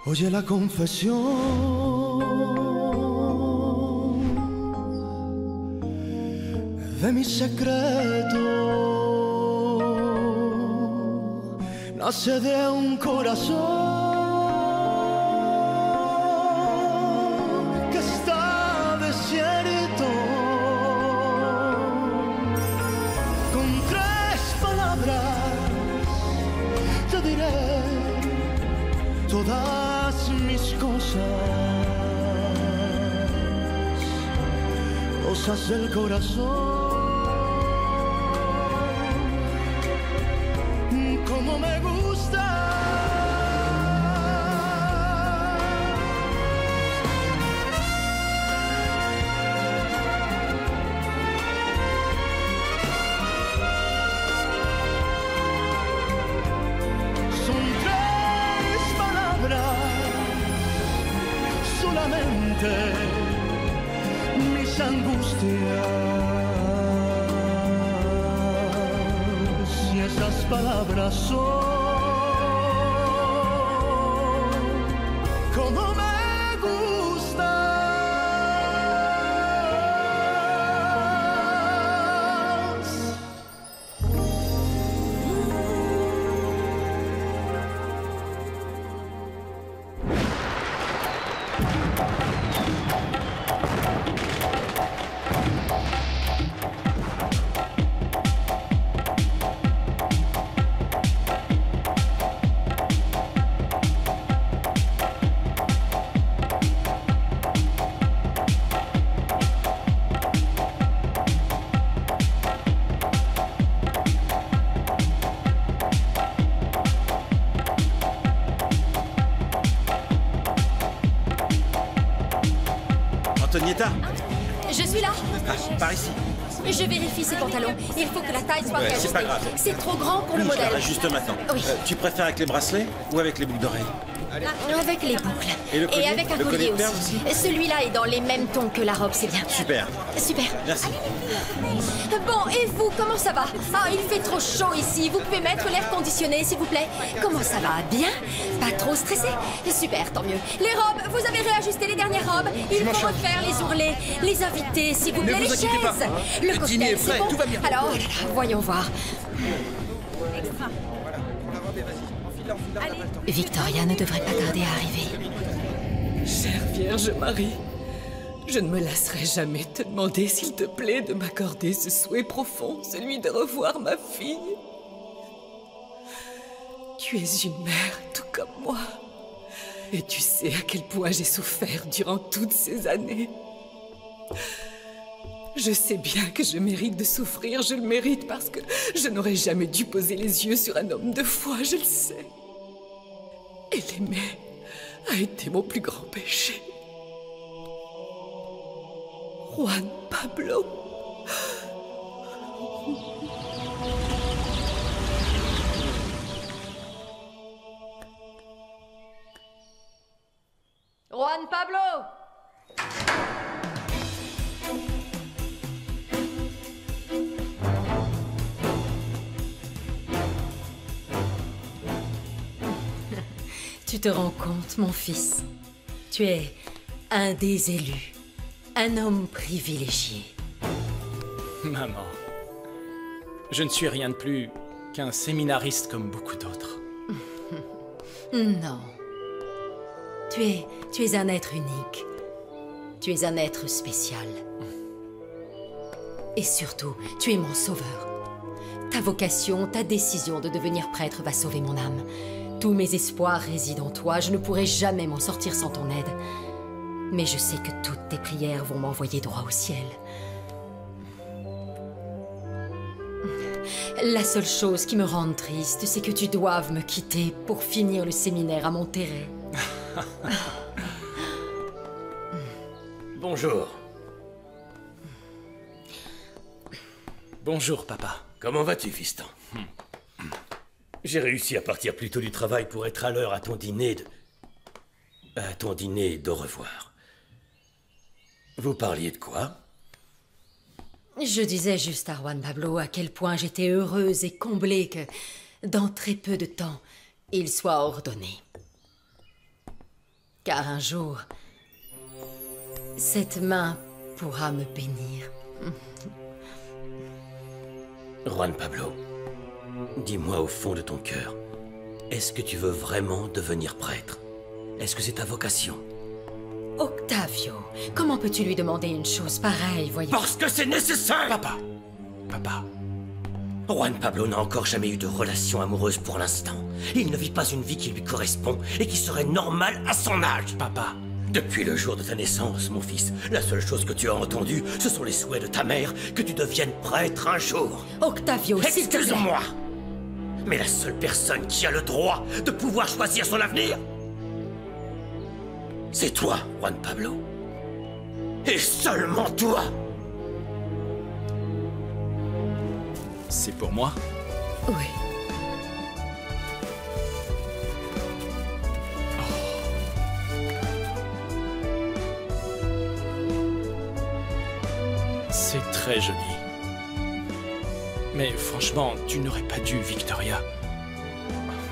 Oye la confesión de mi secreto, nace de un corazón que está desierto. Con tres palabras te diré todas mis cosas del corazón. Como me gusta. Son tres palabras solamente, mis angustias, y esas palabras son como me gustas. Antonietta? Je suis là. Ah, par ici. Je vérifie ces pantalons. Il faut que la taille soit Ouais, réajustée. c'est pas grave. C'est trop grand pour le Je la modèle. réajuste maintenant. Oui. Tu préfères avec les bracelets ou avec les boucles d'oreilles? Avec les boucles. Et le collier? avec un Le collier collier de perles aussi. Celui-là est dans les mêmes tons que la robe, c'est bien. Super. Super. Merci. Bon, et vous, comment ça va? Ah, il fait trop chaud ici. Vous pouvez mettre l'air conditionné, s'il vous plaît? Comment ça va? Bien? Pas trop stressé? Super, tant mieux. Les robes, vous avez réajusté les dernières robes. Il faut refaire les ourlets, les invités, s'il vous plaît, Ne les vous inquiétez chaises. pas. Le Le dîner est cocktail, c'est prêt, bon? tout va bien. Alors, voyons voir. Victoria ne devrait pas tarder à arriver. Chère Vierge Marie, je ne me lasserai jamais de te demander, s'il te plaît, de m'accorder ce souhait profond, celui de revoir ma fille. Tu es une mère, tout comme moi. Et tu sais à quel point j'ai souffert durant toutes ces années. Je sais bien que je mérite de souffrir, je le mérite parce que je n'aurais jamais dû poser les yeux sur un homme de foi, je le sais. Et l'aimer a été mon plus grand péché. Juan Pablo. Juan Pablo! Tu te rends compte, mon fils? Tu es un des élus, un homme privilégié. Maman, je ne suis rien de plus qu'un séminariste comme beaucoup d'autres. Non. Tu es un être unique. Tu es un être spécial. Et surtout, tu es mon sauveur. Ta vocation, ta décision de devenir prêtre va sauver mon âme. Tous mes espoirs résident en toi, je ne pourrai jamais m'en sortir sans ton aide. Mais je sais que toutes tes prières vont m'envoyer droit au ciel. La seule chose qui me rende triste, c'est que tu doives me quitter pour finir le séminaire à Monterrey. Bonjour. Bonjour, papa. Comment vas-tu, fiston? J'ai réussi à partir plus tôt du travail pour être à l'heure à ton dîner de... à ton dîner d'au revoir. Vous parliez de quoi? Je disais juste à Juan Pablo à quel point j'étais heureuse et comblée que, dans très peu de temps, il soit ordonné. car un jour, cette main pourra me bénir. Juan Pablo, dis-moi au fond de ton cœur, est-ce que tu veux vraiment devenir prêtre? Est-ce que c'est ta vocation? Octavio, comment peux-tu lui demander une chose pareille, voyez? Parce que c'est nécessaire! Papa. Papa. Juan Pablo n'a encore jamais eu de relation amoureuse pour l'instant. Il ne vit pas une vie qui lui correspond et qui serait normale à son âge. Papa. Depuis le jour de ta naissance, mon fils, la seule chose que tu as entendue, ce sont les souhaits de ta mère que tu deviennes prêtre un jour. Octavio, s'il te plaît. Excuse-moi, mais la seule personne qui a le droit de pouvoir choisir son avenir, c'est toi, Juan Pablo. Et seulement toi. C'est pour moi? Oui. C'est très joli. Mais franchement, tu n'aurais pas dû, Victoria.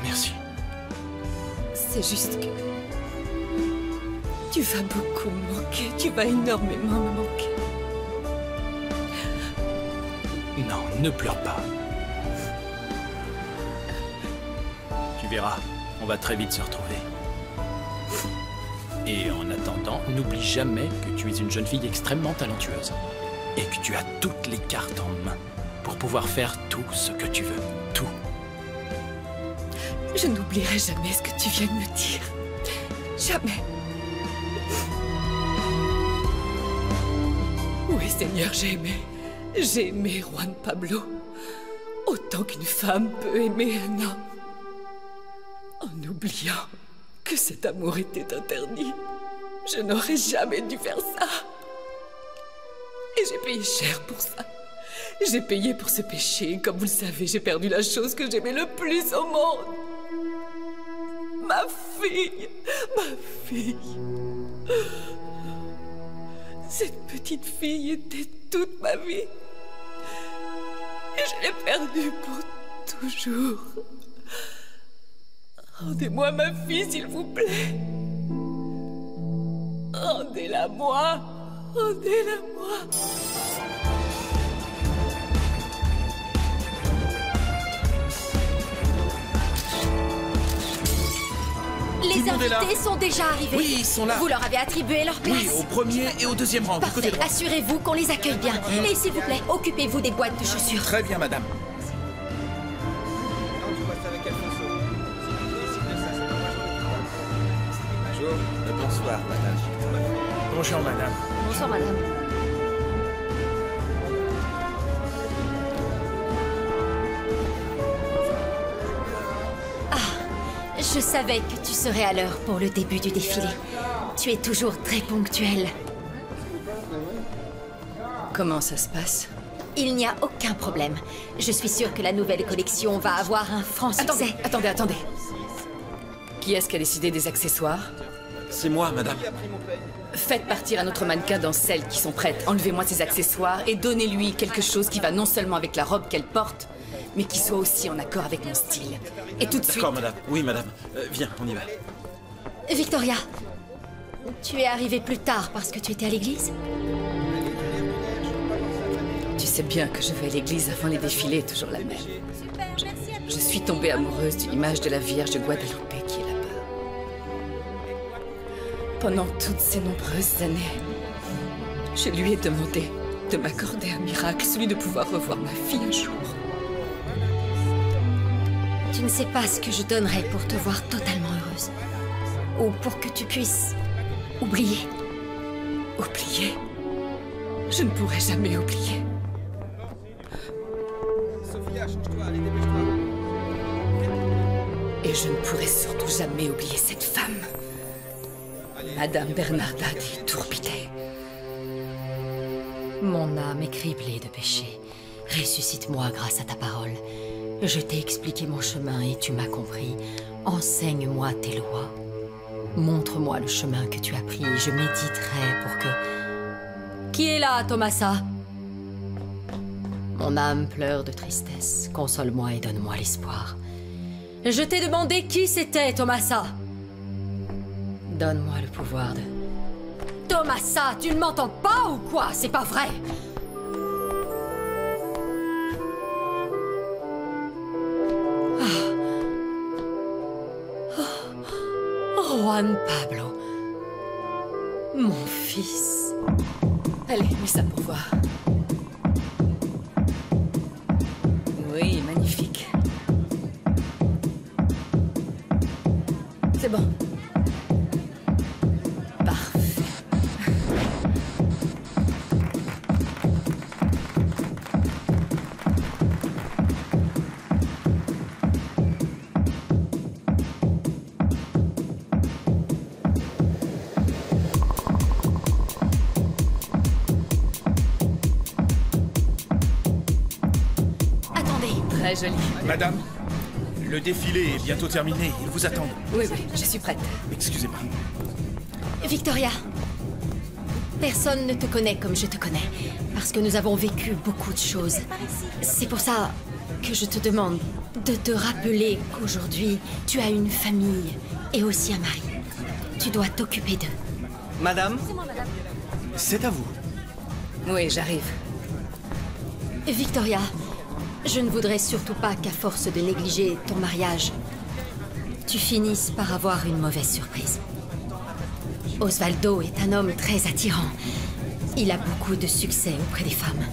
Merci. C'est juste que... tu vas beaucoup me manquer. Tu vas énormément me manquer. Non, ne pleure pas. Tu verras, on va très vite se retrouver. Et en attendant, n'oublie jamais que tu es une jeune fille extrêmement talentueuse. Et que tu as toutes les cartes en main pour pouvoir faire tout ce que tu veux. Tout. Je n'oublierai jamais ce que tu viens de me dire. Jamais. Oui, Seigneur, j'ai aimé. J'ai aimé Juan Pablo. Autant qu'une femme peut aimer un homme. En oubliant que cet amour était interdit. Je n'aurais jamais dû faire ça. Et j'ai payé cher pour ça. J'ai payé pour ce péché. Comme vous le savez, j'ai perdu la chose que j'aimais le plus au monde. Ma fille. Ma fille. Cette petite fille était toute ma vie. Et je l'ai perdue pour toujours. Rendez-moi ma fille, s'il vous plaît. Rendez-la-moi. Rendez-la-moi. Les monde est là. invités sont déjà arrivés. Oui, ils sont là. Vous leur avez attribué leur place. Oui, au premier et au deuxième rang, du côté Parfait. droit. Assurez-vous qu'on les accueille bien. Et s'il vous plaît, occupez-vous des boîtes de chaussures. Très bien, madame. Bonsoir, madame. Bonjour, madame. Bonsoir, madame. Je savais que tu serais à l'heure pour le début du défilé. Tu es toujours très ponctuelle. Comment ça se passe? Il n'y a aucun problème. Je suis sûre que la nouvelle collection va avoir un franc succès. Attendez. Qui est-ce qui a décidé des accessoires? C'est moi, madame. Faites partir un autre mannequin dans celles qui sont prêtes. Enlevez-moi ses accessoires et donnez-lui quelque chose qui va non seulement avec la robe qu'elle porte, mais qui soit aussi en accord avec mon style. Et tout de suite... D'accord, madame. Oui, madame. Viens, on y va. Victoria, tu es arrivée plus tard parce que tu étais à l'église? Tu sais bien que je vais à l'église avant les défilés, toujours la même. Je suis tombée amoureuse d'une image de la Vierge de Guadalupe qui est là-bas. Pendant toutes ces nombreuses années, je lui ai demandé de m'accorder un miracle, celui de pouvoir revoir ma fille un jour. Tu ne sais pas ce que je donnerais pour te voir totalement heureuse. Ou pour que tu puisses oublier. Oublier? Je ne pourrai jamais oublier. Et je ne pourrai surtout jamais oublier cette femme. Madame Bernarda di Turbide. Mon âme est criblée de péché. Ressuscite-moi grâce à ta parole. Je t'ai expliqué mon chemin et tu m'as compris. Enseigne-moi tes lois. Montre-moi le chemin que tu as pris et je méditerai pour que... Qui est là, Tomasa? Mon âme pleure de tristesse. Console-moi et donne-moi l'espoir. Je t'ai demandé qui c'était, Tomasa. Donne-moi le pouvoir de... Tomasa, tu ne m'entends pas ou quoi? C'est pas vrai! Juan Pablo. Mon fils. Allez, mets ça pour voir. Oui, magnifique. C'est bon. Parfait. Très joli. Madame, le défilé est bientôt terminé. Ils vous attendent. Oui, oui, je suis prête. Excusez-moi. Victoria, personne ne te connaît comme je te connais, parce que nous avons vécu beaucoup de choses. C'est pour ça que je te demande de te rappeler qu'aujourd'hui, tu as une famille et aussi un mari. Tu dois t'occuper d'eux. Madame, c'est à vous. Oui, j'arrive. Victoria, je ne voudrais surtout pas qu'à force de négliger ton mariage, tu finisses par avoir une mauvaise surprise. Osvaldo est un homme très attirant. Il a beaucoup de succès auprès des femmes.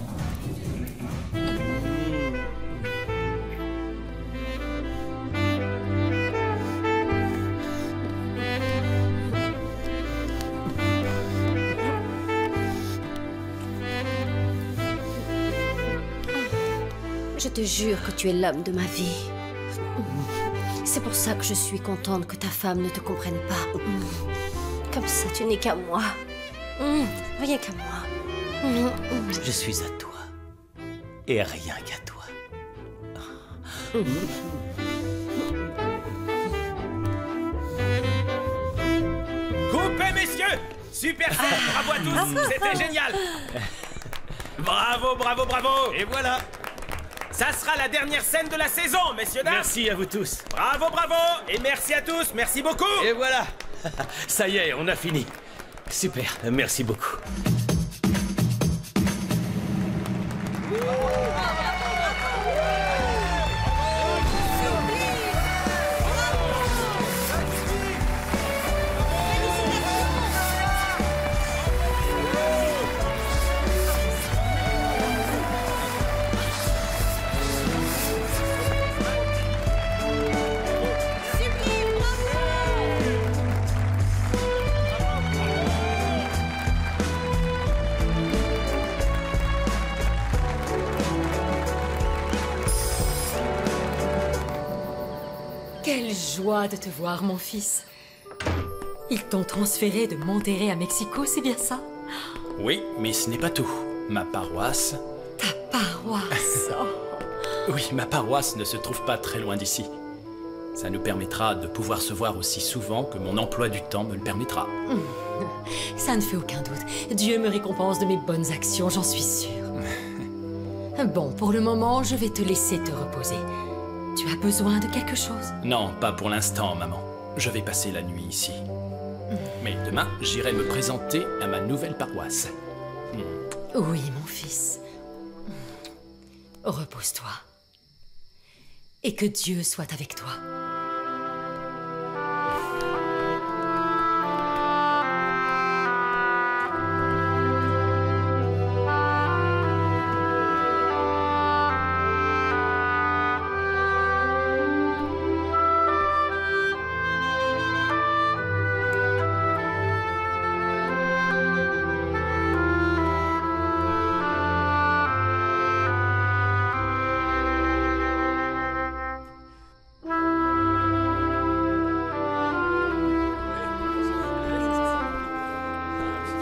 Je te jure que tu es l'homme de ma vie. C'est pour ça que je suis contente que ta femme ne te comprenne pas. Comme ça, tu n'es qu'à moi. Rien qu'à moi. Je suis à toi. Et rien qu'à toi. Coupez, messieurs! Super fait! Bravo à tous! C'était génial! Bravo, bravo, bravo! Et voilà. Ça sera la dernière scène de la saison, messieurs, dames! Merci à vous tous. Bravo, bravo! Et merci à tous! Merci beaucoup! Et voilà. Ça y est, on a fini. Super, merci beaucoup. Quelle joie de te voir, mon fils. Ils t'ont transféré de Monterrey à Mexico, c'est bien ça? Oui, mais ce n'est pas tout. Ma paroisse... Ta paroisse. Oui, ma paroisse ne se trouve pas très loin d'ici. Ça nous permettra de pouvoir se voir aussi souvent que mon emploi du temps me le permettra. Ça ne fait aucun doute. Dieu me récompense de mes bonnes actions, j'en suis sûre. Bon, pour le moment, je vais te laisser te reposer. Tu as besoin de quelque chose? Non, pas pour l'instant, maman. Je vais passer la nuit ici. Mais demain, j'irai me présenter à ma nouvelle paroisse. Oui, mon fils. Repose-toi. Et que Dieu soit avec toi.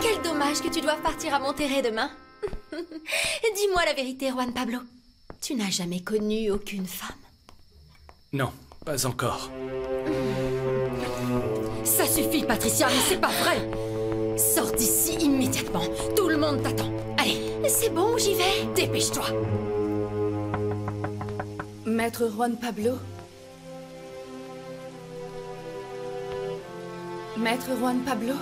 Quel dommage que tu doives partir à Monterrey demain. Dis-moi la vérité, Juan Pablo. Tu n'as jamais connu aucune femme? Non, pas encore. Ça suffit, Patricia, mais c'est pas vrai. Sors d'ici immédiatement. Tout le monde t'attend. Allez, c'est bon, j'y vais. Dépêche-toi. Maître Juan Pablo? Maître Juan Pablo?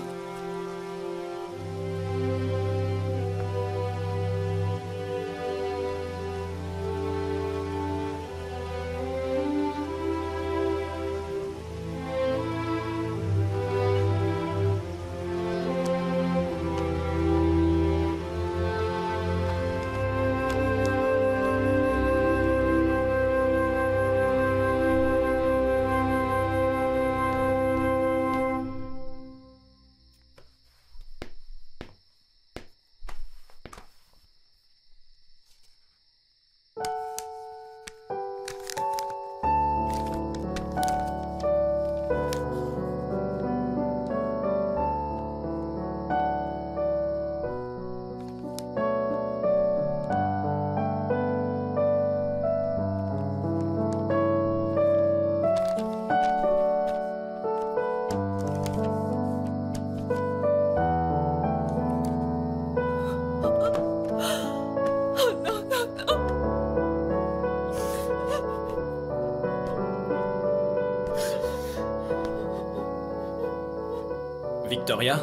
Victoria?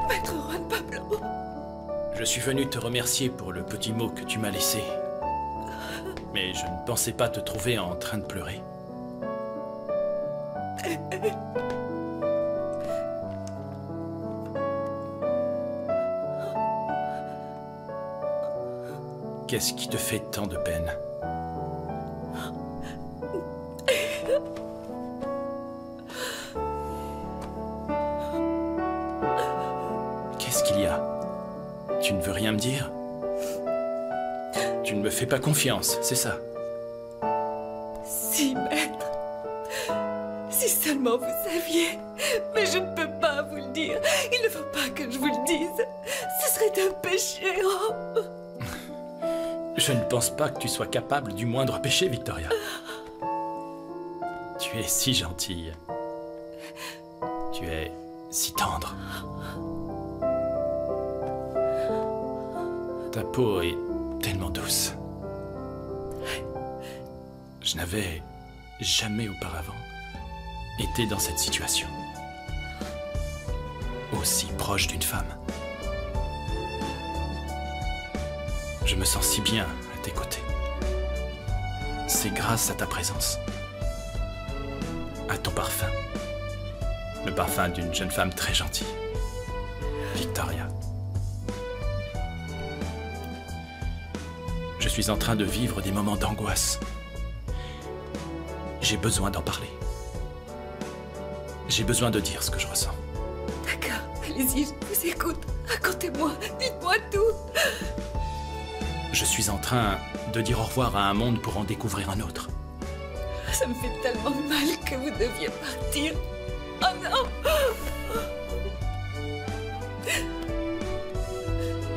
Maître Juan Pablo. Je suis venu te remercier pour le petit mot que tu m'as laissé. Mais je ne pensais pas te trouver en train de pleurer. Qu'est-ce qui te fait tant de peine? Qu'est-ce qu'il y a? Tu ne veux rien me dire? Tu ne me fais pas confiance, c'est ça? Si, maître. Si seulement vous saviez. Mais je ne peux pas vous le dire. Il ne faut pas que je vous le dise. Ce serait un péché. Oh. Je ne pense pas que tu sois capable du moindre péché, Victoria. Tu es si gentille. Tu es si tendre. Ta peau est tellement douce. Je n'avais jamais auparavant été dans cette situation. Aussi proche d'une femme. Je me sens si bien à tes côtés. C'est grâce à ta présence. À ton parfum. Le parfum d'une jeune femme très gentille. Victoria. Je suis en train de vivre des moments d'angoisse. J'ai besoin d'en parler. J'ai besoin de dire ce que je ressens. D'accord, allez-y, je vous écoute. Racontez-moi, dites-moi tout. Je suis en train de dire au revoir à un monde pour en découvrir un autre. Ça me fait tellement mal que vous deviez partir. Oh non!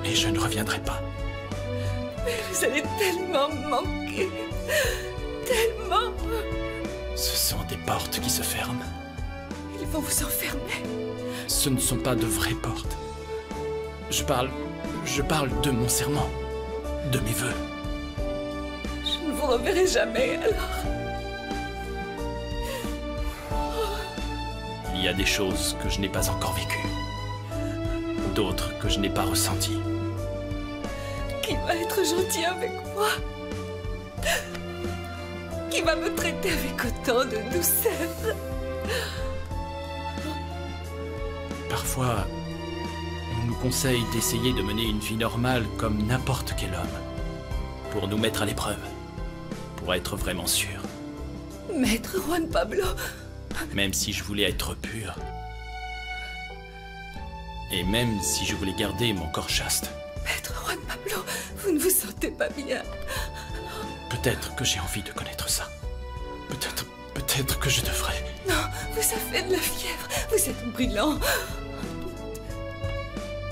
Et je ne reviendrai pas. Mais vous allez tellement me manquer. Tellement. Ce sont des portes qui se ferment. Ils vont vous enfermer. Ce ne sont pas de vraies portes. Je parle de mon serment, de mes vœux. Je ne vous reverrai jamais, alors. Il y a des choses que je n'ai pas encore vécues. D'autres que je n'ai pas ressenties. Qui va être gentil avec moi? Qui va me traiter avec autant de douceur? Parfois, on nous conseille d'essayer de mener une vie normale comme n'importe quel homme. Pour nous mettre à l'épreuve. Pour être vraiment sûr. Maître Juan Pablo. Même si je voulais être pur. Et même si je voulais garder mon corps chaste. Maître Juan Pablo, vous ne vous sentez pas bien. Peut-être que j'ai envie de connaître ça. Peut-être que je devrais. Non, vous avez de la fièvre. Vous êtes brûlant.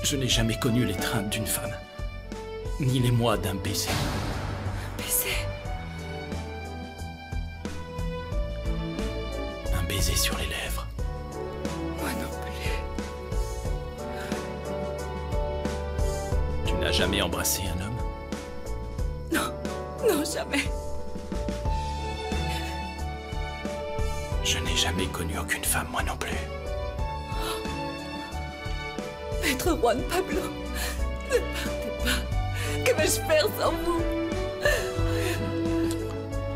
Je n'ai jamais connu l'étreinte d'une femme. Ni l'émoi d'un baiser. Baiser? Un baiser sur les lèvres. Moi non plus. Tu n'as jamais embrassé un homme? Non, non, jamais. Je n'ai jamais connu aucune femme, moi non plus. Maître Juan Pablo, ne partez pas. Que vais-je faire sans vous?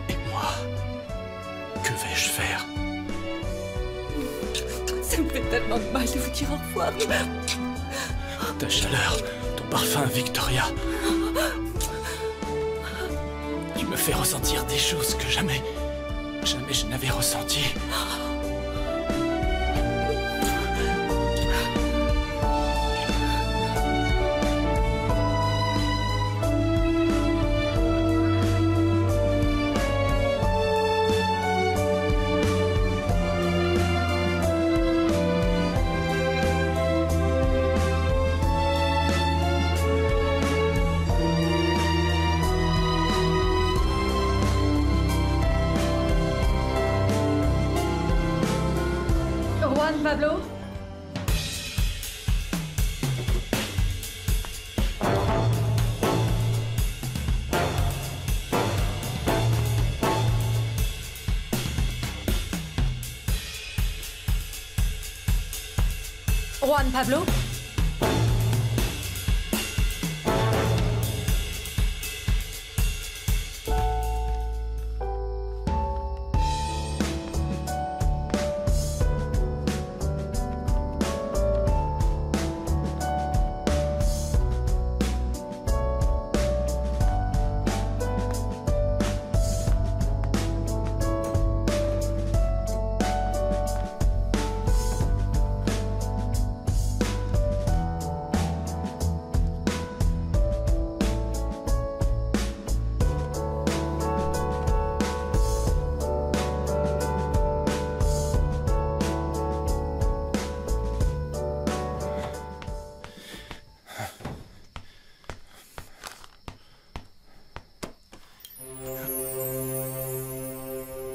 Et moi, que vais-je faire? Ça me fait tellement de mal de vous dire au revoir. Ta chaleur, ton parfum, Victoria. Tu me fais ressentir des choses que jamais je n'avais ressenties. Juan Pablo? Juan Pablo?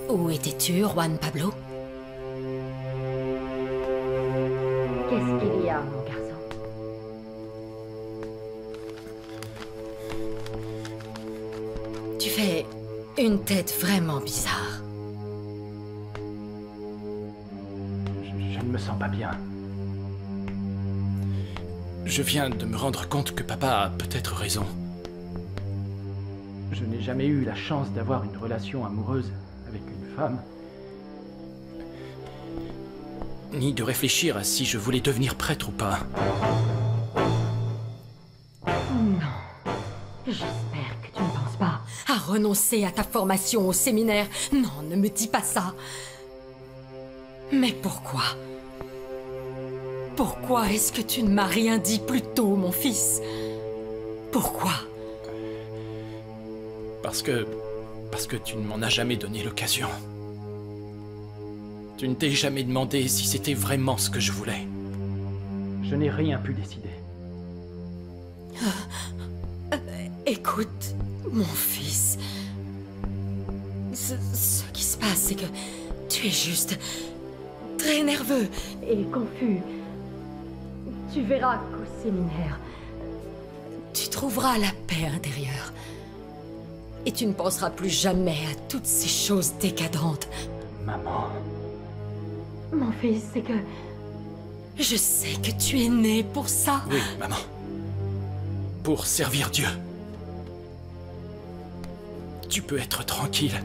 Où étais-tu, Juan Pablo? Qu'est-ce qu'il y a, mon garçon? Tu fais une tête vraiment bizarre. Je ne me sens pas bien. Je viens de me rendre compte que papa a peut-être raison. Je n'ai jamais eu la chance d'avoir une relation amoureuse avec une femme. Ni de réfléchir à si je voulais devenir prêtre ou pas. Non. J'espère que tu ne penses pas à renoncer à ta formation au séminaire. Non, ne me dis pas ça. Mais pourquoi? Pourquoi est-ce que tu ne m'as rien dit plus tôt, mon fils? Pourquoi? Parce que tu ne m'en as jamais donné l'occasion. Tu ne t'es jamais demandé si c'était vraiment ce que je voulais. Je n'ai rien pu décider. Écoute, mon fils. Ce qui se passe, c'est que tu es juste très nerveux et confus. Tu verras qu'au séminaire, tu trouveras la paix intérieure. Et tu ne penseras plus jamais à toutes ces choses décadentes. Maman. Mon fils, c'est que... Je sais que tu es né pour ça. Oui, maman. Pour servir Dieu. Tu peux être tranquille.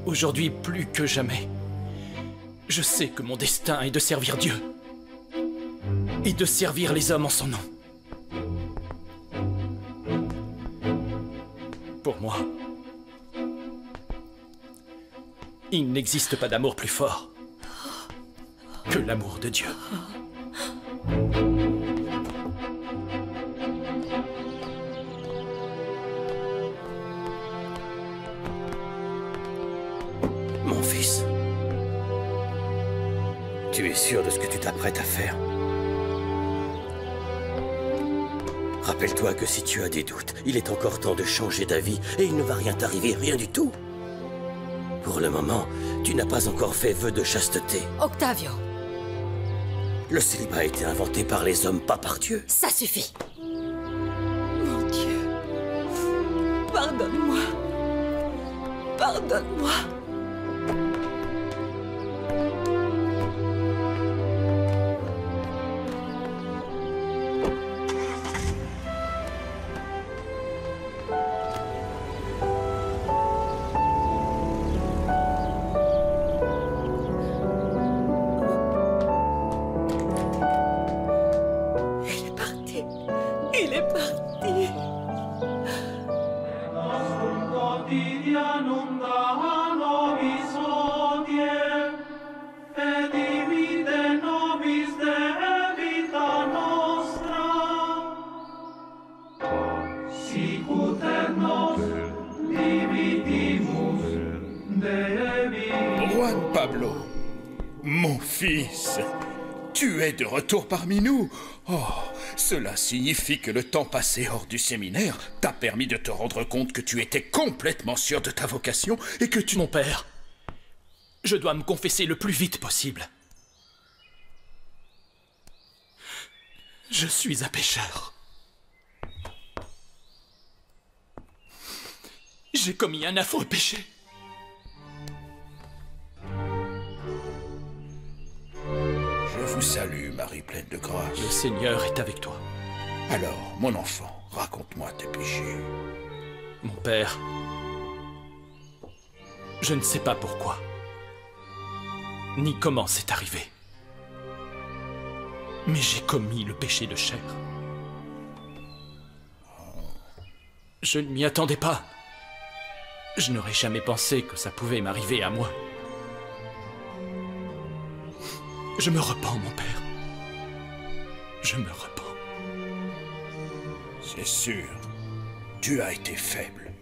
Aujourd'hui, plus que jamais. Je sais que mon destin est de servir Dieu. Et de servir les hommes en son nom. Pour moi, il n'existe pas d'amour plus fort que l'amour de Dieu. Mon fils, tu es sûr de ce que tu t'apprêtes à faire? Rappelle-toi que si tu as des doutes, il est encore temps de changer d'avis et il ne va rien t'arriver, rien du tout. Pour le moment, tu n'as pas encore fait vœu de chasteté. Octavio. Le célibat a été inventé par les hommes, pas par Dieu. Ça suffit. Mon Dieu. Pardonne-moi. Pardonne-moi. Juan Pablo, mon fils, tu es de retour parmi nous. Oh, cela signifie que le temps passé hors du séminaire t'a permis de te rendre compte que tu étais complètement sûr de ta vocation et que tu... Mon père, je dois me confesser le plus vite possible. Je suis un pécheur. J'ai commis un affreux péché. Je vous salue, Marie pleine de grâce. Le Seigneur est avec toi. Alors, mon enfant, raconte-moi tes péchés. Mon père, je ne sais pas pourquoi, ni comment c'est arrivé. Mais j'ai commis le péché de chair. Je ne m'y attendais pas. Je n'aurais jamais pensé que ça pouvait m'arriver à moi. Je me repens, mon père. Je me repens. C'est sûr, tu as été faible.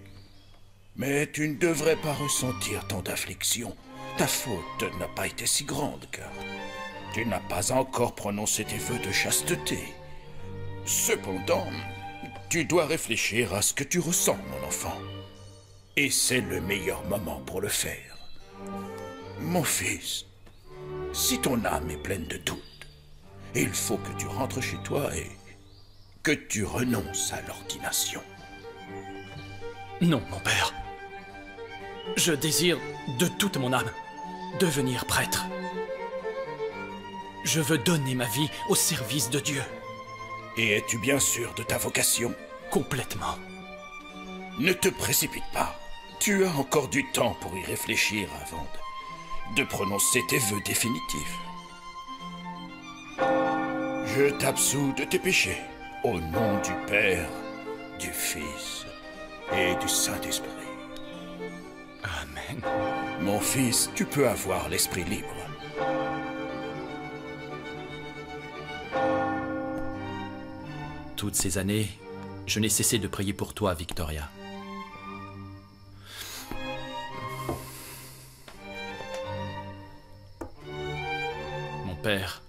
Mais tu ne devrais pas ressentir tant d'affliction. Ta faute n'a pas été si grande, car tu n'as pas encore prononcé tes vœux de chasteté. Cependant, tu dois réfléchir à ce que tu ressens, mon enfant. Et c'est le meilleur moment pour le faire. Mon fils, si ton âme est pleine de doutes, il faut que tu rentres chez toi et que tu renonces à l'ordination. Non, mon père. Je désire de toute mon âme devenir prêtre. Je veux donner ma vie au service de Dieu. Et es-tu bien sûr de ta vocation? Complètement. Ne te précipite pas. Tu as encore du temps pour y réfléchir avant de prononcer tes vœux définitifs. Je t'absous de tes péchés, au nom du Père, du Fils et du Saint-Esprit. Amen. Mon fils, tu peux avoir l'esprit libre. Toutes ces années, je n'ai cessé de prier pour toi, Victoria. Mon père,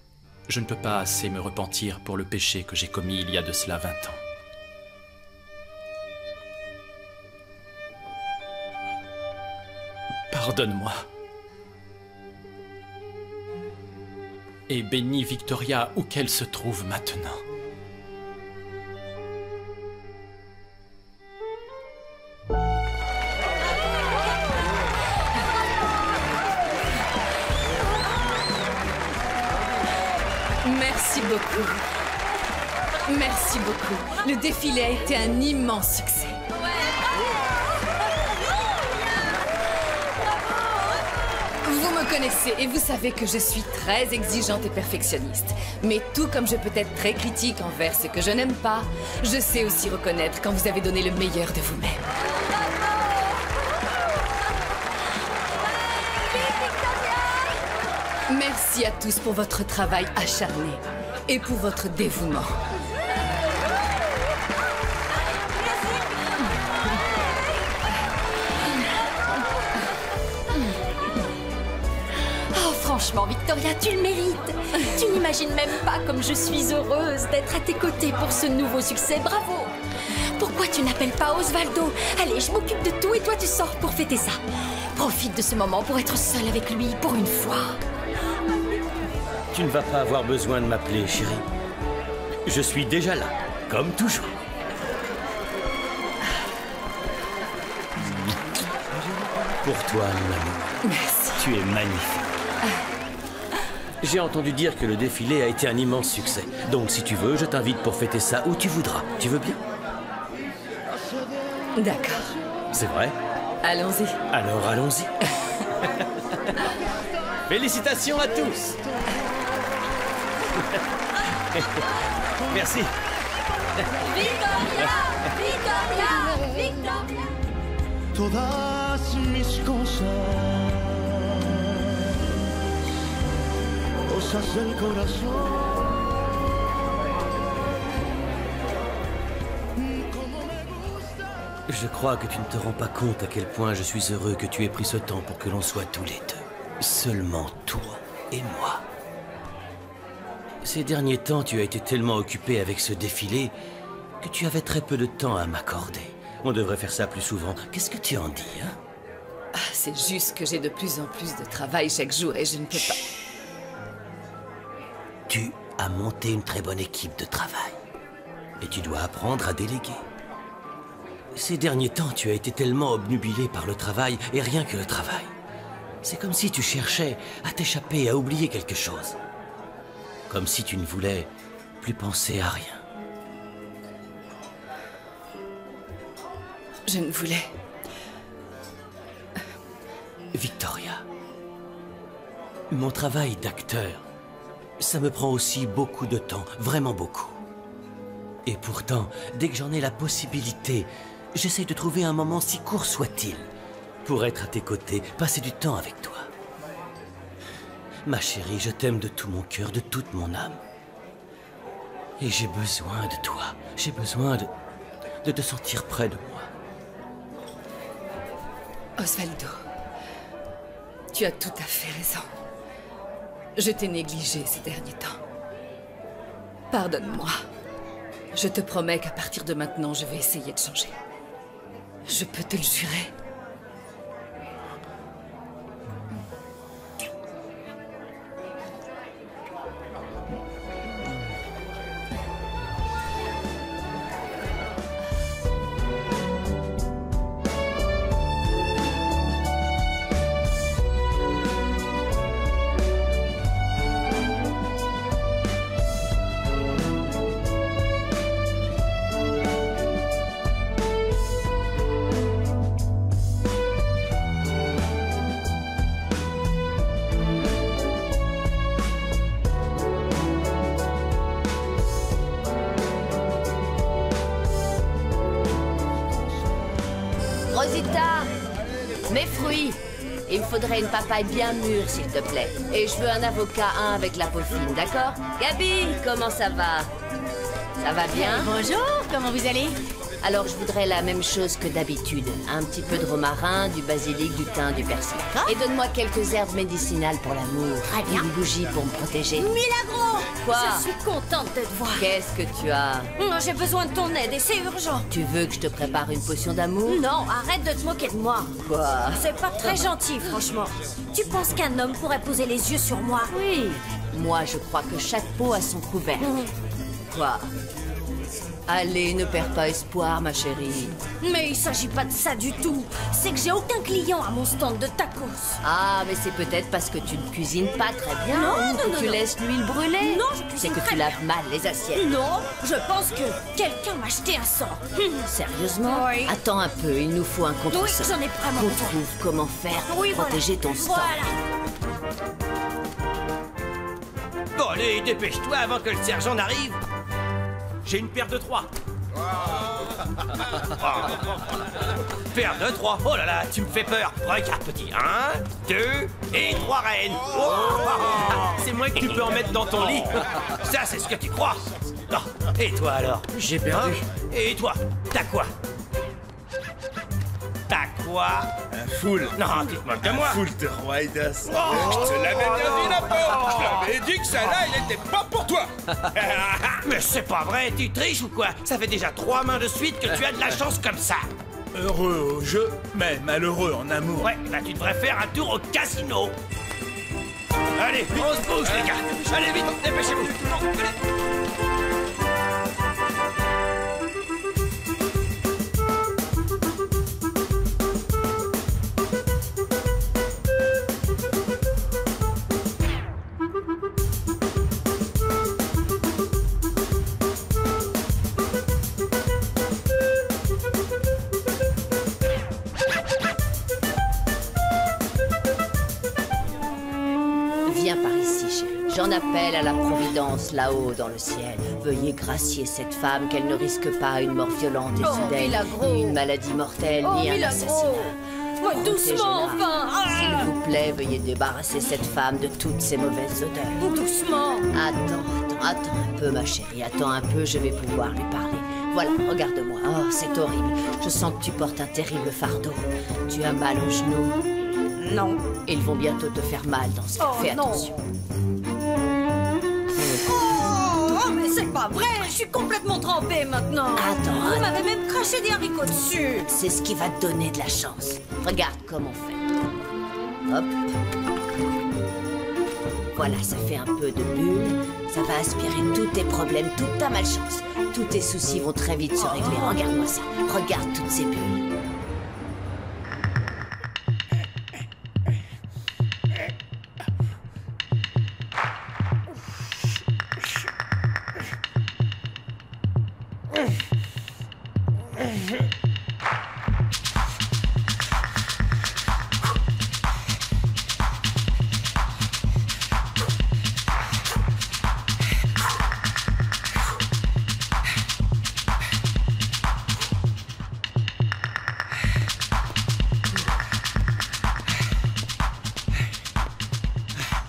je ne peux pas assez me repentir pour le péché que j'ai commis il y a de cela 20 ans. Pardonne-moi. Et bénis Victoria où qu'elle se trouve maintenant. Merci beaucoup. Merci beaucoup. Le défilé a été un immense succès. Vous me connaissez et vous savez que je suis très exigeante et perfectionniste. Mais tout comme je peux être très critique envers ce que je n'aime pas, je sais aussi reconnaître quand vous avez donné le meilleur de vous-même. Merci à tous pour votre travail acharné et pour votre dévouement. Oh, franchement, Victoria, tu le mérites. Tu n'imagines même pas comme je suis heureuse d'être à tes côtés pour ce nouveau succès. Bravo. Pourquoi tu n'appelles pas Osvaldo? Allez, je m'occupe de tout et toi tu sors pour fêter ça. Profite de ce moment pour être seule avec lui pour une fois. Tu ne vas pas avoir besoin de m'appeler, chérie. Je suis déjà là, comme toujours. Pour toi, mon amour. Merci. Tu es magnifique. J'ai entendu dire que le défilé a été un immense succès. Donc, si tu veux, je t'invite pour fêter ça où tu voudras. Tu veux bien? D'accord. C'est vrai? Allons-y. Alors, allons-y. Félicitations à tous. Merci. Victoria! Victoria! Victoria! todas mis cosas, cosas del corazón. Je crois que tu ne te rends pas compte à quel point je suis heureux que tu aies pris ce temps pour que l'on soit tous les deux. Seulement toi et moi. Ces derniers temps, tu as été tellement occupé avec ce défilé que tu avais très peu de temps à m'accorder. On devrait faire ça plus souvent. Qu'est-ce que tu en dis, hein? Ah, c'est juste que j'ai de plus en plus de travail chaque jour et je ne peux pas... Tu as monté une très bonne équipe de travail. Et tu dois apprendre à déléguer. Ces derniers temps, tu as été tellement obnubilé par le travail et rien que le travail. C'est comme si tu cherchais à t'échapper, à oublier quelque chose. Comme si tu ne voulais plus penser à rien. Je ne voulais... Victoria, mon travail d'acteur, ça me prend aussi beaucoup de temps, vraiment beaucoup. Et pourtant, dès que j'en ai la possibilité, j'essaie de trouver un moment, si court soit-il, pour être à tes côtés, passer du temps avec toi. Ma chérie, je t'aime de tout mon cœur, de toute mon âme. Et j'ai besoin de toi. J'ai besoin de te sentir près de moi. Osvaldo, tu as tout à fait raison. Je t'ai négligé ces derniers temps. Pardonne-moi. Je te promets qu'à partir de maintenant, je vais essayer de changer. Je peux te le jurer. Rosita, mes fruits. Il me faudrait une papaye bien mûre, s'il te plaît. Et je veux un avocat, un avec la peau fine, d'accord? Gabi, comment ça va? Ça va bien? Bonjour, comment vous allez? Alors, je voudrais la même chose que d'habitude. Un petit peu de romarin, du basilic, du thym, du persil. Et donne-moi quelques herbes médicinales pour l'amour. Très bien. Une bougie pour me protéger. Milagro! Quoi? Je suis contente de te voir. Qu'est-ce que tu as? J'ai besoin de ton aide et c'est urgent. Tu veux que je te prépare une potion d'amour? Non, arrête de te moquer de moi. Quoi? C'est pas très gentil, franchement. Tu penses qu'un homme pourrait poser les yeux sur moi? Oui. Moi, je crois que chaque peau a son couvercle. Quoi? Allez, ne perds pas espoir, ma chérie. Mais il s'agit pas de ça du tout. C'est que j'ai aucun client à mon stand de tacos. Ah, mais c'est peut-être parce que tu ne cuisines pas très bien. Non, ou non, que non, tu non. laisses l'huile brûler. Non, je cuisine C'est que très tu bien. laves mal les assiettes. Non, je pense que quelqu'un m'a acheté un sort. Sérieusement? Oui. Attends un peu, il nous faut un Oui, contre-sort. j'en ai vraiment Qu'on besoin. trouve comment faire pour Oui, protéger voilà. ton store. Voilà. Bon, allez, dépêche-toi avant que le sergent n'arrive. J'ai une paire de 3. Paire de 3. Oh là là, tu me fais peur. Regarde, petit. 1, 2 et 3 reines. Oh, c'est moins que tu peux en mettre dans ton lit. Ça, c'est ce que tu crois. Non. Et toi alors? J'ai perdu. Hein? Et toi? T'as quoi? T'as quoi? Un full. Non, tu te moques de moi. Full de roi d'as. Oh. Je te l'avais bien dit, la porte. Je l'avais dit que celle-là, il était pas pour toi. Mais c'est pas vrai, tu triches ou quoi? Ça fait déjà 3 mains de suite que tu as de la chance comme ça. Heureux au jeu, mais malheureux en amour. Ouais, bah tu devrais faire un tour au casino. Allez, on se bouge les gars. Allez vite, dépêchez-vous. Allez. J'en appelle à la Providence là-haut dans le ciel. Veuillez gracier cette femme qu'elle ne risque pas une mort violente et soudaine, ni une maladie mortelle, ni un assassinat. Doucement, enfin. S'il vous plaît, veuillez débarrasser cette femme de toutes ces mauvaises odeurs. Doucement. Attends un peu, ma chérie. Attends un peu, je vais pouvoir lui parler. Voilà, regarde-moi. Oh, c'est horrible. Je sens que tu portes un terrible fardeau. Tu as mal aux genoux. Non. Ils vont bientôt te faire mal dans ce cas. Fais attention. Oh, mais c'est pas vrai. Je suis complètement trempée maintenant. Attends. Vous m'avez même craché des haricots dessus. C'est ce qui va te donner de la chance. Regarde comment on fait. Hop. Voilà, ça fait un peu de bulle. Ça va aspirer tous tes problèmes, toute ta malchance. Tous tes soucis vont très vite se régler. Regarde-moi ça. Regarde toutes ces bulles.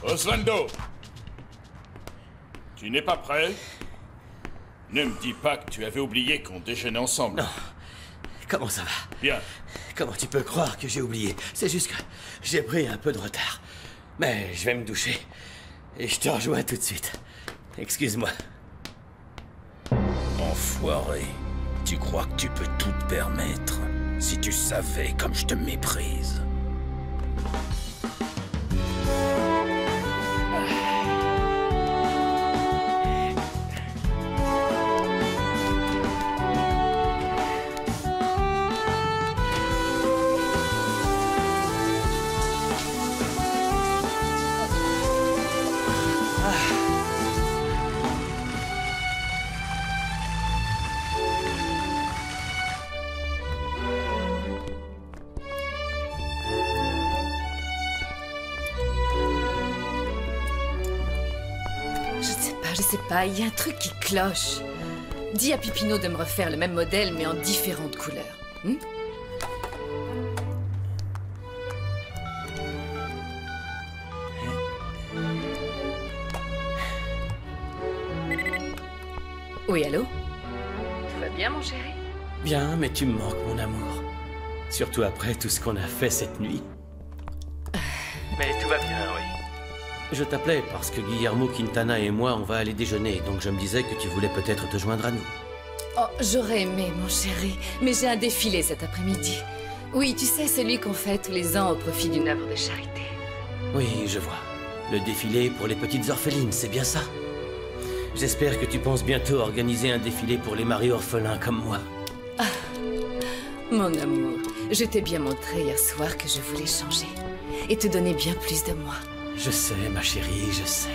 Osvaldo, tu n'es pas prêt? Ne me dis pas que tu avais oublié qu'on déjeunait ensemble. Non. Comment ça va? Bien. Comment tu peux croire que j'ai oublié? C'est juste que j'ai pris un peu de retard. Mais je vais me doucher. Et je te rejoins tout de suite. Excuse-moi. Enfoiré. Tu crois que tu peux tout te permettre? Si tu savais comme je te méprise. Je sais pas, il y a un truc qui cloche. Dis à Pipino de me refaire le même modèle, mais en différentes couleurs. Oui, allô? Tout va bien, mon chéri? Bien, mais tu me manques, mon amour. Surtout après tout ce qu'on a fait cette nuit. Mais tout va bien, oui. Je t'appelais parce que Guillermo Quintana et moi, on va aller déjeuner, donc je me disais que tu voulais peut-être te joindre à nous. Oh, j'aurais aimé, mon chéri, mais j'ai un défilé cet après-midi. Oui, tu sais, celui qu'on fait tous les ans au profit d'une œuvre de charité. Oui, je vois. Le défilé pour les petites orphelines, c'est bien ça? J'espère que tu penses bientôt organiser un défilé pour les maris orphelins comme moi. Ah, mon amour, je t'ai bien montré hier soir que je voulais changer et te donner bien plus de moi. Je sais, ma chérie, je sais.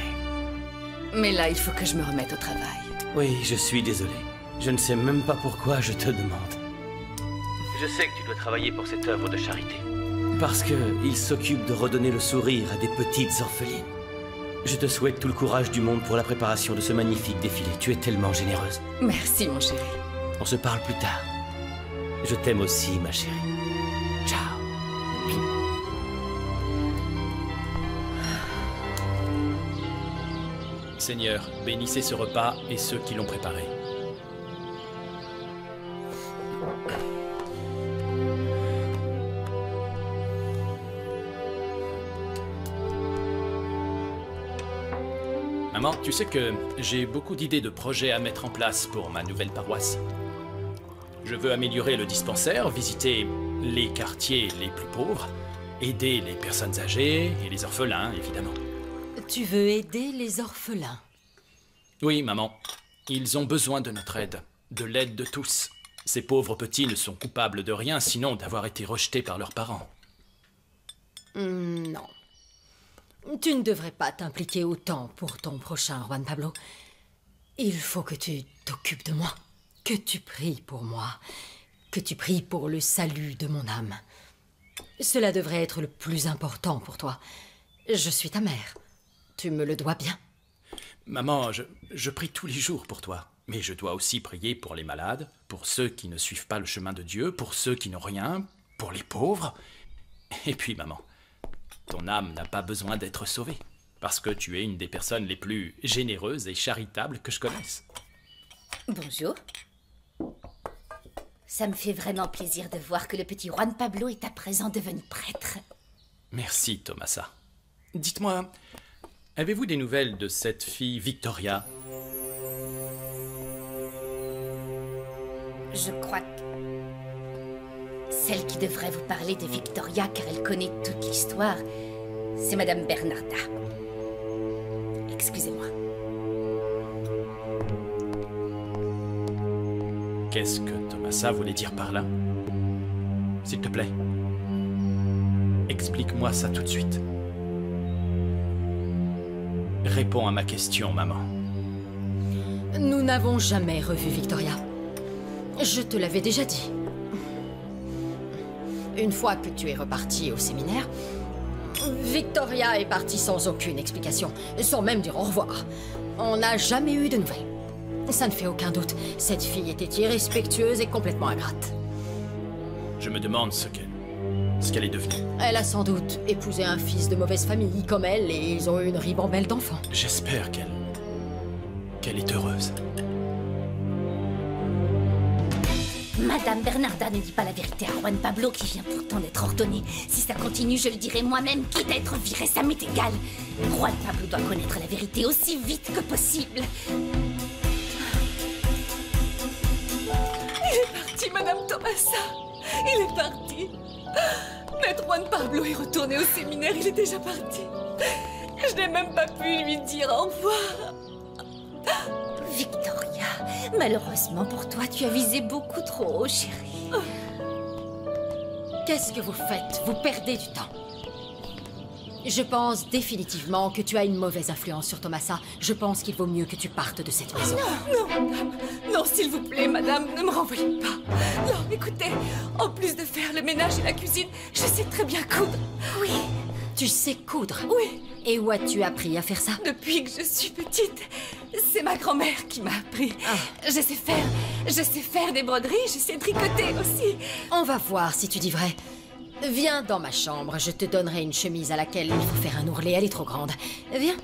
Mais là, il faut que je me remette au travail. Oui, je suis désolé. Je ne sais même pas pourquoi je te demande. Je sais que tu dois travailler pour cette œuvre de charité. Parce qu'il s'occupe de redonner le sourire à des petites orphelines. Je te souhaite tout le courage du monde pour la préparation de ce magnifique défilé. Tu es tellement généreuse. Merci, mon chéri. On se parle plus tard. Je t'aime aussi, ma chérie. Ciao. Seigneur, bénissez ce repas et ceux qui l'ont préparé. Maman, tu sais que j'ai beaucoup d'idées de projets à mettre en place pour ma nouvelle paroisse. Je veux améliorer le dispensaire, visiter les quartiers les plus pauvres, aider les personnes âgées et les orphelins, évidemment. Tu veux aider les orphelins? Oui, maman. Ils ont besoin de notre aide, de l'aide de tous. Ces pauvres petits ne sont coupables de rien, sinon d'avoir été rejetés par leurs parents. Non. Tu ne devrais pas t'impliquer autant pour ton prochain, Juan Pablo. Il faut que tu t'occupes de moi, que tu pries pour moi, que tu pries pour le salut de mon âme. Cela devrait être le plus important pour toi. Je suis ta mère. Tu me le dois bien. Maman, je prie tous les jours pour toi. Mais je dois aussi prier pour les malades, pour ceux qui ne suivent pas le chemin de Dieu, pour ceux qui n'ont rien, pour les pauvres. Et puis, maman, ton âme n'a pas besoin d'être sauvée, parce que tu es une des personnes les plus généreuses et charitables que je connaisse. Bonjour. Ça me fait vraiment plaisir de voir que le petit Juan Pablo est à présent devenu prêtre. Merci, Tomasa. Dites-moi, avez-vous des nouvelles de cette fille Victoria? Je crois que... Celle qui devrait vous parler de Victoria, car elle connaît toute l'histoire, c'est Madame Bernarda. Excusez-moi. Qu'est-ce que Tomasa voulait dire par là? S'il te plaît, explique-moi ça tout de suite. Réponds à ma question, maman. Nous n'avons jamais revu Victoria. Je te l'avais déjà dit. Une fois que tu es reparti au séminaire, Victoria est partie sans aucune explication, sans même dire au revoir. On n'a jamais eu de nouvelles. Ça ne fait aucun doute, cette fille était irrespectueuse et complètement ingrate. Je me demande ce qu'elle est devenue. Elle a sans doute épousé un fils de mauvaise famille comme elle et ils ont eu une ribambelle d'enfants. J'espère qu'elle est heureuse. Madame Bernarda ne dit pas la vérité à Juan Pablo qui vient pourtant d'être ordonné. Si ça continue, je le dirai moi-même, quitte à être viré, ça m'est égal. Juan Pablo doit connaître la vérité aussi vite que possible. Il est parti, Madame Tomasa. Il est parti. Maître Juan Pablo est retourné au séminaire, il est déjà parti. Je n'ai même pas pu lui dire au revoir. Victoria, malheureusement pour toi, tu as visé beaucoup trop haut, chérie. Qu'est-ce que vous faites? Vous perdez du temps. Je pense définitivement que tu as une mauvaise influence sur Tomasa. Je pense qu'il vaut mieux que tu partes de cette maison. Non, madame. Non, s'il vous plaît, madame, ne me renvoyez pas. Non, écoutez, en plus de faire le ménage et la cuisine, je sais très bien coudre. Oui. Tu sais coudre? Oui. Et où as-tu appris à faire ça? Depuis que je suis petite. C'est ma grand-mère qui m'a appris. Je sais faire des broderies, je sais tricoter aussi. On va voir si tu dis vrai. Viens dans ma chambre, je te donnerai une chemise à laquelle il faut faire un ourlet, elle est trop grande. Viens.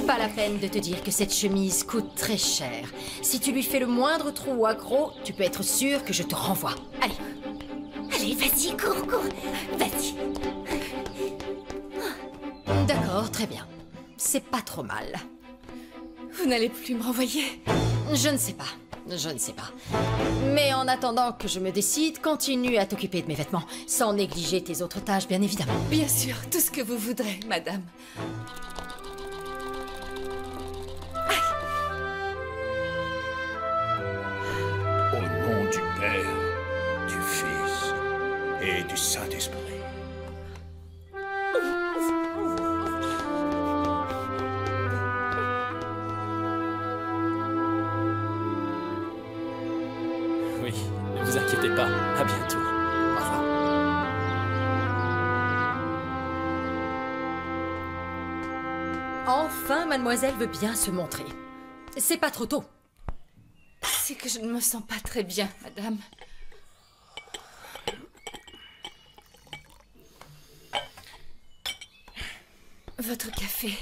Pas la peine de te dire que cette chemise coûte très cher. Si tu lui fais le moindre trou ou accroc, tu peux être sûr que je te renvoie. Allez. Allez, vas-y, cours, vas-y. D'accord, très bien. C'est pas trop mal. Vous n'allez plus me renvoyer? Je ne sais pas. Je ne sais pas. Mais en attendant que je me décide, continue à t'occuper de mes vêtements, sans négliger tes autres tâches, bien évidemment. Bien sûr, tout ce que vous voudrez, madame. Au nom du Père, du Fils et du Saint-Esprit. Oui, ne vous inquiétez pas. À bientôt. Au revoir. Enfin, mademoiselle veut bien se montrer. C'est pas trop tôt. C'est que je ne me sens pas très bien, madame. Votre café.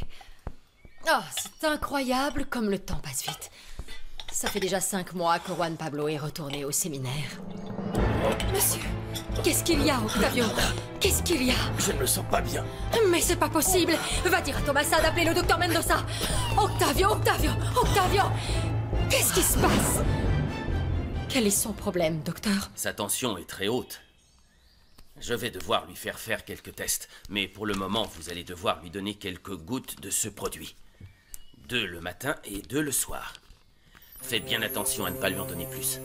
Oh, c'est incroyable comme le temps passe vite. Ça fait déjà 5 mois que Juan Pablo est retourné au séminaire. Monsieur, qu'est-ce qu'il y a, Octavio? Qu'est-ce qu'il y a? Je ne me sens pas bien. Mais c'est pas possible. Va dire à Tomasa d'appeler le docteur Mendoza. Octavio, Octavio, Octavio! Qu'est-ce qui se passe? Quel est son problème, docteur? Sa tension est très haute. Je vais devoir lui faire quelques tests, mais pour le moment, vous allez devoir lui donner quelques gouttes de ce produit. 2 le matin et 2 le soir. Faites bien attention à ne pas lui en donner plus.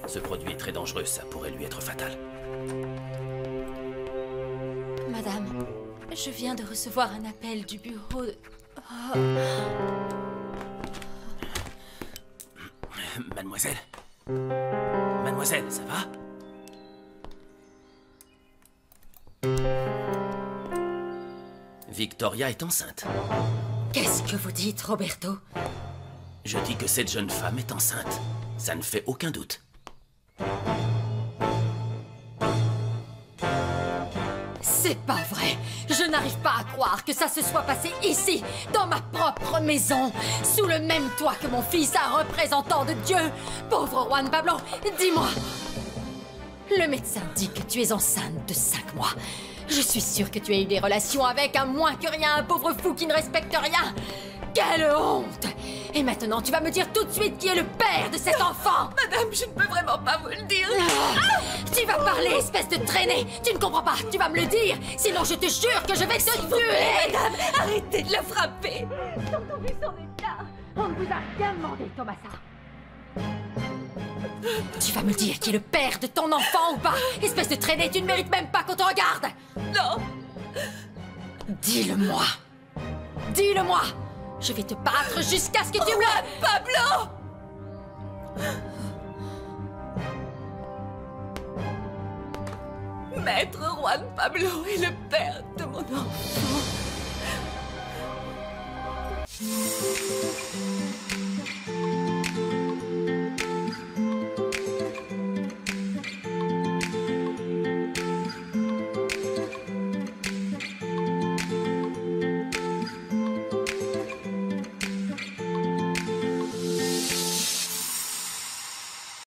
Ce produit est très dangereux, ça pourrait lui être fatal. Madame, je viens de recevoir un appel du bureau de... Oh. Mademoiselle? Mademoiselle, ça va? Victoria est enceinte. Qu'est-ce que vous dites, Roberto? Je dis que cette jeune femme est enceinte. Ça ne fait aucun doute. C'est pas vrai. Je n'arrive pas à croire que ça se soit passé ici, dans ma propre maison, sous le même toit que mon fils, un représentant de Dieu. Pauvre Juan Pablo, dis-moi. Le médecin dit que tu es enceinte de 5 mois. Je suis sûre que tu as eu des relations avec un moins que rien, un pauvre fou qui ne respecte rien. Quelle honte! Et maintenant, tu vas me dire tout de suite qui est le père de cet enfant! Madame, je ne peux vraiment pas vous le dire. Tu vas parler, espèce de traînée! Tu ne comprends pas, tu vas me le dire! Sinon, je te jure que je vais te tuer! Madame, arrêtez de le frapper! Quand on vu son état, on ne vous a rien demandé, Thomasa. Tu vas me dire qui est le père de ton enfant ou pas? Espèce de traînée, tu ne mérites même pas qu'on te regarde! Non! Dis-le-moi! Dis-le-moi! Je vais te battre jusqu'à ce que tu me... Pablo! Maître Juan Pablo est le père de mon enfant.